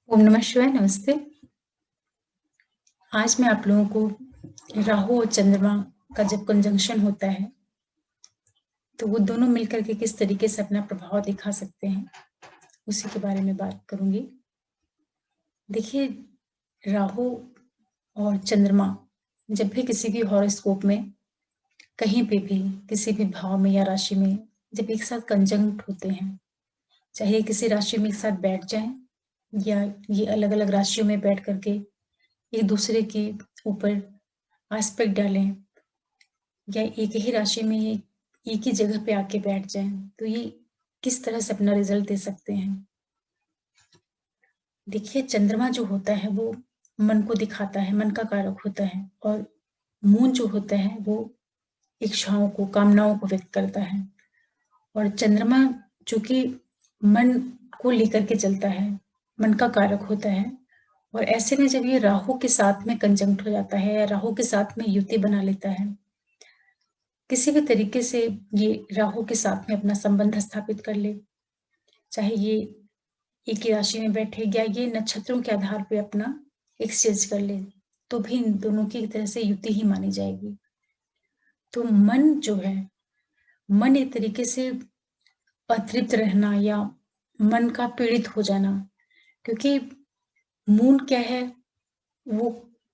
ओम नमः शिवाय, नमस्ते। आज मैं आप लोगों को राहु और चंद्रमा का जब कंजंक्शन होता है, तो वो दोनों मिलकर के किस तरीके से अपना प्रभाव दिखा सकते हैं, उसी के बारे में बात करूँगी। देखिए, राहु और चंद्रमा जब भी किसी भी हॉरोस्कोप में, कहीं पे भी, किसी भी भाव में या राशि में जब एक साथ कंजंक्ट होते हैं, चाहे किसी राशि में एक साथ बैठ जाएँ या ये अलग-अलग राशियों में बैठ कर के एक दूसरे के ऊपर एस्पेक्ट डालें या एक ही राशि में ये एक ही जगह पे आके बैठ जाएँ, तो ये किस तरह से अपना रिज़ल्ट दे सकते हैं। देखिए, चंद्रमा जो होता है वो मन को दिखाता है, मन का कारक होता है और मून जो होता है वो इच्छाओं को, कामनाओं को व्यक्त करता है और चंद्रमा चूँकि मन को लेकर के चलता है, मन का कारक होता है और ऐसे में जब ये राहु के साथ में कंजंक्ट हो जाता है या राहु के साथ में युति बना लेता है, किसी भी तरीके से ये राहु के साथ में अपना संबंध स्थापित कर ले, चाहे ये एक ही राशि में बैठे या ये नक्षत्रों के आधार पे अपना एक्सचेंज कर ले, तो भी इन दोनों की एक तरह से युति ही मानी जाएगी। तो मन जो है, मन एक तरीके से अतृप्त रहना या मन का पीड़ित हो जाना, क्योंकि मून क्या है, वो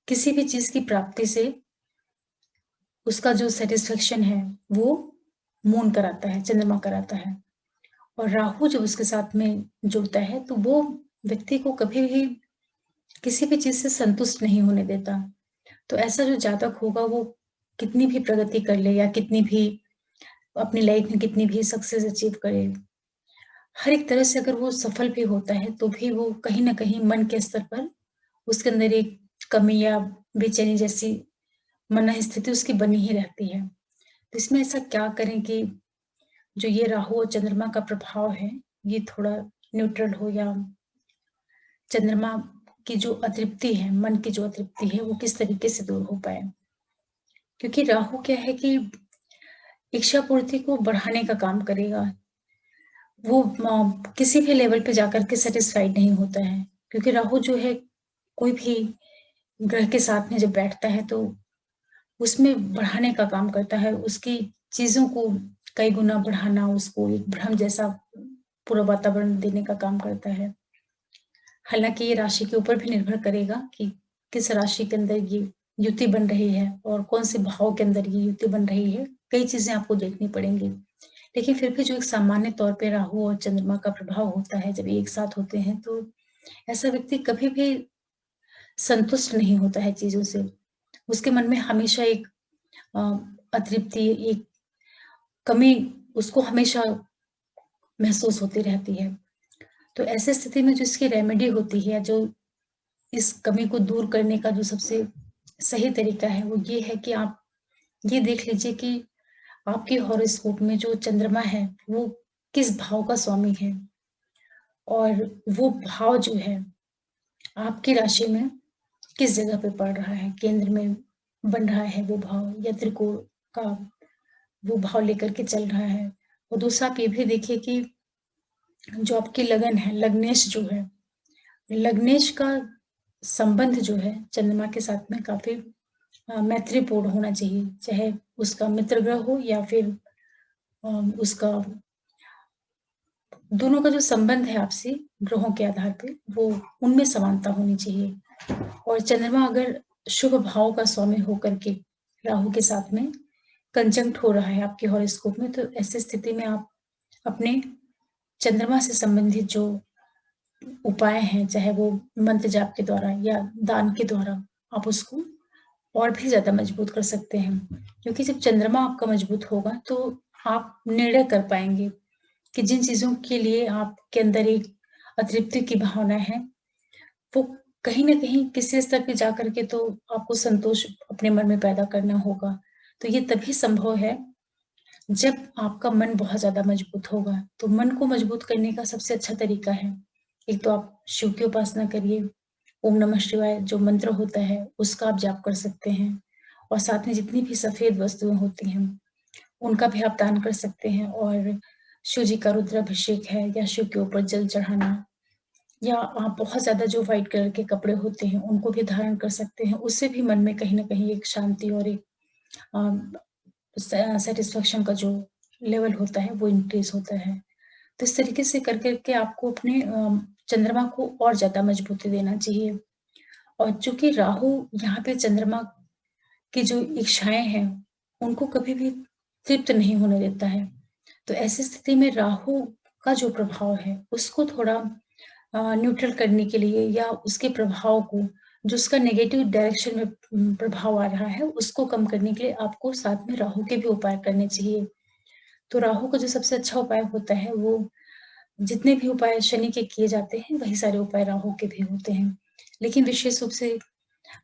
किसी भी चीज़ की प्राप्ति से उसका जो सैटिस्फैक्शन है, वो मून कराता है, चंद्रमा कराता है। और राहु जब उसके साथ में जुड़ता है, तो वो व्यक्ति को कभी भी किसी भी चीज़ से संतुष्ट नहीं होने देता। तो ऐसा जो जातक होगा वो कितनी भी प्रगति कर ले या कितनी भी अपनी लाइफ में कितनी भी सक्सेस अचीव करे, हर एक तरह से अगर वो सफल भी होता है, तो भी वो कहीं न कहीं मन के स्तर पर उसके अंदर एक कमी या बेचैनी जैसी मनःस्थिति उसकी बनी ही रहती है। तो इसमें ऐसा क्या करें कि जो ये राहु और चंद्रमा का प्रभाव है, ये थोड़ा न्यूट्रल हो या चंद्रमा की जो अतृप्ति है, मन की जो अतृप्ति है, वो किस तरीके से दूर हो पाए। क्योंकि राहु क्या है कि इच्छा पूर्ति को बढ़ाने का काम करेगा। वो किसी भी लेवल पे जाकर के सैटिस्फाइड नहीं होता है। क्योंकि राहु जो है, कोई भी ग्रह के साथ में जब बैठता है तो उसमें बढ़ाने का काम करता है, उसकी चीज़ों को कई गुना बढ़ाना, उसको एक भ्रम जैसा पूरा वातावरण देने का काम करता है। हालाँकि ये राशि के ऊपर भी निर्भर करेगा कि किस राशि के अंदर ये युति बन रही है और कौन-से भाव के अंदर ये युति बन रही है, कई चीज़ें आपको देखनी पड़ेंगी। लेकिन फिर भी जो एक सामान्य तौर पे राहु और चंद्रमा का प्रभाव होता है, जब ये एक साथ होते हैं, तो ऐसा व्यक्ति कभी भी संतुष्ट नहीं होता है चीज़ों से। उसके मन में हमेशा एक अ, अतृप्ति, एक कमी उसको हमेशा महसूस होती रहती है। तो ऐसी स्थिति में जो इसकी रेमेडी होती है, जो इस कमी को दूर करने का जो सबसे सही तरीका है, वो ये है कि आप ये देख लीजिए कि आपके हॉरोस्कोप में जो चंद्रमा है, वो किस भाव का स्वामी है और वो भाव जो है, आपकी राशि में किस जगह पे पड़ रहा है, केंद्र में बन रहा है वो भाव या त्रिकोण का वो भाव लेकर के चल रहा है। और दूसरा आप ये भी देखिए कि जो आपकी लगन है, लग्नेश जो है, लग्नेश का संबंध जो है चंद्रमा के साथ में काफ़ी मैत्रीपूर्ण होना चाहिए, चाहे उसका मित्र ग्रह हो या फिर उसका दोनों का जो संबंध है आपसी ग्रहों के आधार पे, वो उनमें समानता होनी चाहिए। और चंद्रमा अगर शुभ भाव का स्वामी होकर के राहु के साथ में कंजंक्ट हो रहा है आपके हॉरोस्कोप में, तो ऐसी स्थिति में आप अपने चंद्रमा से संबंधित जो उपाय हैं, चाहे वो मंत्र जाप के द्वारा या दान के द्वारा, आप उसको और भी ज़्यादा मजबूत कर सकते हैं। क्योंकि जब चंद्रमा आपका मजबूत होगा, तो आप निर्णय कर पाएँगे कि जिन चीज़ों के लिए आपके अंदर एक अतृप्ति की भावना है, वो कहीं न कहीं किसी स्तर पे जाकर के तो आपको संतोष अपने मन में पैदा करना होगा। तो ये तभी संभव है, जब आपका मन बहुत ज़्यादा मजबूत होगा। तो मन को मजबूत करने का सबसे अच्छा तरीका है, एक तो आप शिव की उपासना करिए, ओम नमः शिवाय जो मंत्र होता है, उसका आप जाप कर सकते हैं और साथ में जितनी भी सफ़ेद वस्तुएँ होती हैं, उनका भी आप दान कर सकते हैं और शिव जी का रुद्राभिषेक है या शिव के ऊपर जल चढ़ाना, या आप बहुत ज़्यादा जो व्हाइट कलर के कपड़े होते हैं, उनको भी धारण कर सकते हैं। उससे भी मन में कहीं न कहीं एक शांति और एक अ, सैटिस्फैक्शन का जो लेवल होता है, वो इंक्रीज़ होता है। तो इस तरीके से कर के आपको अपने चंद्रमा को और ज़्यादा मजबूती देना चाहिए। और चूँकि राहु यहाँ पे चंद्रमा की जो इच्छाएँ हैं, उनको कभी भी तृप्त नहीं होने देता है। तो ऐसी स्थिति में राहु का जो प्रभाव है, उसको थोड़ा न्यूट्रल करने के लिए या उसके प्रभाव को, जो उसका नेगेटिव डायरेक्शन में प्रभाव आ रहा है, उसको कम करने के लिए आपको साथ में राहु के भी उपाय करने चाहिए। तो राहु का जो सबसे अच्छा उपाय होता है, वो जितने भी उपाय शनि के किए जाते हैं, वही सारे उपाय राहु के भी होते हैं। लेकिन विशेष रूप से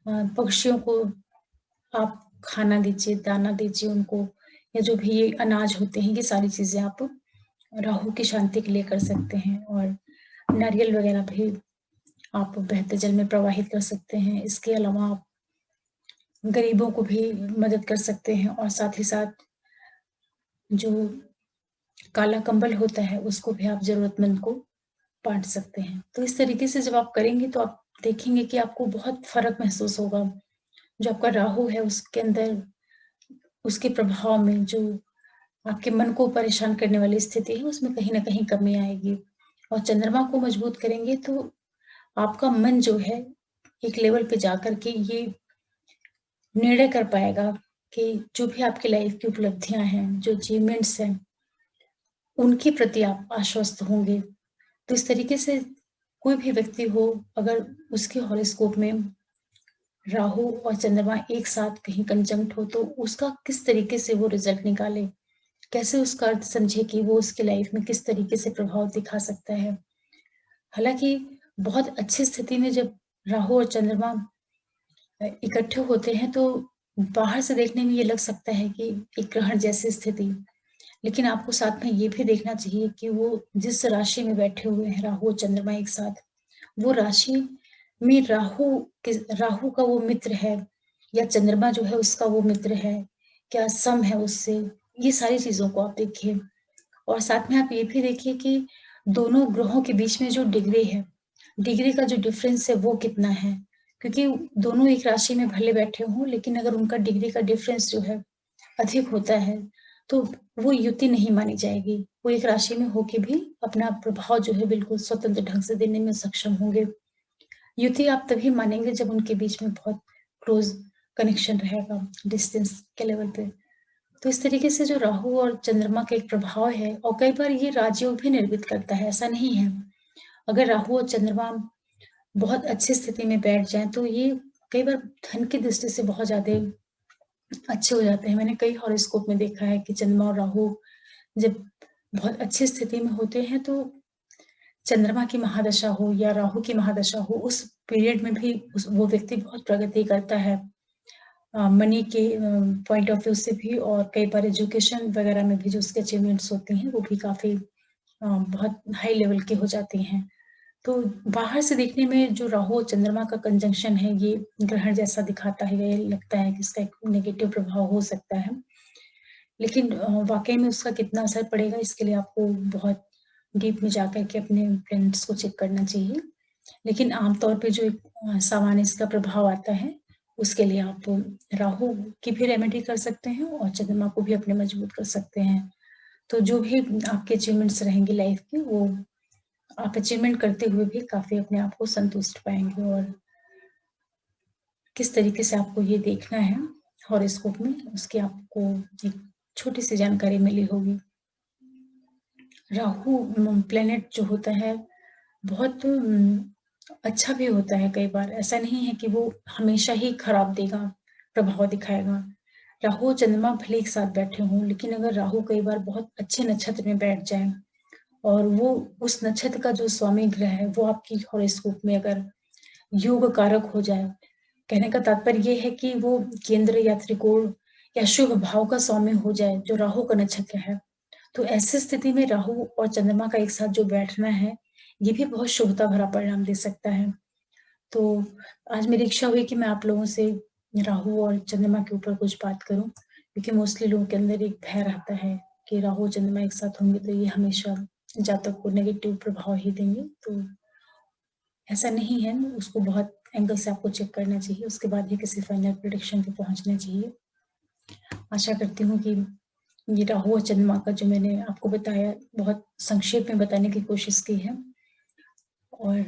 पक्षियों को आप खाना दीजिए, दाना दीजिए उनको, या जो भी ये अनाज होते हैं, ये सारी चीज़ें आप राहु की शांति के लिए कर सकते हैं। और नारियल वगैरह भी आप बहते जल में प्रवाहित कर सकते हैं। इसके अलावा आप गरीबों को भी मदद कर सकते हैं, और साथ ही साथ जो काला कंबल होता है, उसको भी आप ज़रूरतमंद को बाँट सकते हैं। तो इस तरीके से जब आप करेंगे, तो आप देखेंगे कि आपको बहुत फ़र्क महसूस होगा। जो आपका राहु है, उसके अंदर, उसके प्रभाव में जो आपके मन को परेशान करने वाली स्थिति है, उसमें कहीं न कहीं कमी आएगी। और चंद्रमा को मजबूत करेंगे, तो आपका मन जो है, एक लेवल पे जाकर के ये निर्णय कर पाएगा कि जो भी आपकी लाइफ़ की उपलब्धियाँ हैं, जो अचीवमेंट्स हैं, उनके प्रति आप आश्वस्त होंगे। तो इस तरीके से कोई भी व्यक्ति हो, अगर उसके हॉरोस्कोप में राहु और चंद्रमा एक साथ कहीं कंजंक्ट हो, तो उसका किस तरीके से वो रिज़ल्ट निकाले, कैसे उसका अर्थ समझे कि वो उसकी लाइफ़ में किस तरीके से प्रभाव दिखा सकता है। हालाँकि बहुत अच्छी स्थिति में जब राहु और चंद्रमा इकट्ठे होते हैं, तो बाहर से देखने में ये लग सकता है कि एक ग्रहण जैसी स्थिति। लेकिन आपको साथ में ये भी देखना चाहिए कि वो जिस राशि में बैठे हुए हैं राहु और चंद्रमा एक साथ, वो राशि में राहु का वो मित्र है, या चंद्रमा जो है उसका वो मित्र है, क्या सम है उससे? ये सारी चीज़ों को आप देखिए। और साथ में आप ये भी देखिए कि दोनों ग्रहों के बीच में जो डिग्री है, डिग्री का जो डिफरेंस है वो कितना है? क्योंकि दोनों एक राशि में भले बैठे हों, लेकिन अगर उनका डिग्री का डिफरेंस जो है अधिक होता है, तो वो युति नहीं मानी जाएगी। वो एक राशि में होके भी अपना प्रभाव जो है बिल्कुल स्वतंत्र ढंग से देने में सक्षम होंगे। युति आप तभी मानेंगे जब उनके बीच में बहुत क्लोज़ कनेक्शन रहेगा, डिस्टेंस के लेवल पे। तो इस तरीके से जो राहु और चंद्रमा का एक प्रभाव है, और कई बार ये राजयोग भी निर्मित करता है, ऐसा नहीं है। अगर राहु और चंद्रमा बहुत अच्छी स्थिति में बैठ जाएँ, तो ये कई बार धन की दृष्टि से बहुत ज़्यादा अच्छे हो जाते हैं। मैंने कई हॉरोस्कोप में देखा है कि चंद्रमा और राहु जब बहुत अच्छी स्थिति में होते हैं, तो चंद्रमा की महादशा हो या राहु की महादशा हो, उस पीरियड में भी वो व्यक्ति बहुत प्रगति करता है। मनी के पॉइंट ऑफ व्यू से भी, और कई बार एजुकेशन वगैरह में भी जो उसके अचीवमेंट्स होते हैं, वो भी काफ़ी बहुत हाई लेवल के हो जाते हैं। तो बाहर से देखने में जो राहु और चंद्रमा का कंजंक्शन है, ये ग्रहण जैसा दिखाता है, ये लगता है कि इसका एक नेगेटिव प्रभाव हो सकता है। लेकिन वाक़ई में उसका कितना असर पड़ेगा, इसके लिए आपको बहुत डीप में जाकर के अपने प्लैनेट्स को चेक करना चाहिए। लेकिन आम तौर पे जो एक सामान्य इसका प्रभाव आता है, उसके लिए आप राहु की भी रेमेडी कर सकते हैं, और चंद्रमा को भी अपने मजबूत कर सकते हैं। तो जो भी आपके अचीवमेंट्स रहेंगे लाइफ़ के, वो आप अचीवमेंट करते हुए भी काफ़ी अपने आप को संतुष्ट पाएँगे। और किस तरीके से आपको ये देखना है हॉरोस्कोप में, उसकी आपको एक छोटी-सी जानकारी मिली होगी। राहु प्लैनेट जो होता है, बहुत अच्छा भी होता है कई बार। ऐसा नहीं है कि वो हमेशा ही खराब देगा, प्रभाव दिखाएगा। राहु और चंद्रमा भले एक साथ बैठे हों, लेकिन अगर राहु कई बार बहुत अच्छे नक्षत्र में बैठ जाए, और वो उस नक्षत्र का जो स्वामी ग्रह है, वो आपकी हॉरोस्कोप में अगर योग कारक हो जाए, कहने का तात्पर्य ये है कि वो केंद्र या त्रिकोण या शुभ भाव का स्वामी हो जाए, जो राहु का नक्षत्र है। तो ऐसी स्थिति में राहु और चंद्रमा का एक साथ जो बैठना है, ये भी बहुत शुभता भरा परिणाम दे सकता है। तो आज मेरी इच्छा हुई कि मैं आप लोगों से राहु और चंद्रमा के ऊपर कुछ बात करूँ, क्योंकि मोस्टली लोगों के अंदर एक भय रहता है कि राहु और चंद्रमा एक साथ होंगे, तो ये हमेशा जातक को नेगेटिव प्रभाव ही देंगे। तो ऐसा नहीं है, उसको बहुत एंगल से आपको चेक करना चाहिए, उसके बाद ही किसी फाइनल प्रेडिक्शन पे पहुंचना चाहिए। आशा करती हूँ कि ये राहु और चंद्रमा का जो मैंने आपको बताया बहुत संक्षेप में बताने की कोशिश की है, और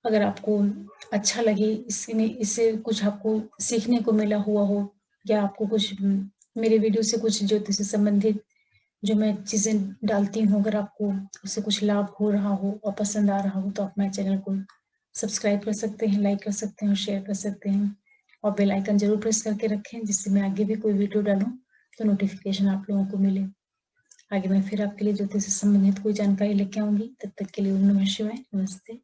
अगर आपको अच्छा लगे, इसमें इससे कुछ आपको सीखने को मिला हुआ हो, या आपको कुछ मेरे वीडियो से कुछ ज्योतिष से संबंधित जो मैं चीज़ें डालती हूँ, अगर आपको उससे कुछ लाभ हो रहा हो और पसंद आ रहा हो, तो आप मेरे चैनल को सब्सक्राइब कर सकते हैं, लाइक कर सकते हैं और शेयर कर सकते हैं, और बेल आइकन जरूर प्रेस करके रखें, जिससे मैं आगे भी कोई वीडियो डालूं तो नोटिफिकेशन आप लोगों को मिले। आगे मैं फिर आपके लिए ज्योतिष से संबंधित कोई जानकारी लेके आऊंगी। तब तक के लिए ओम नमः शिवाय, नमस्ते।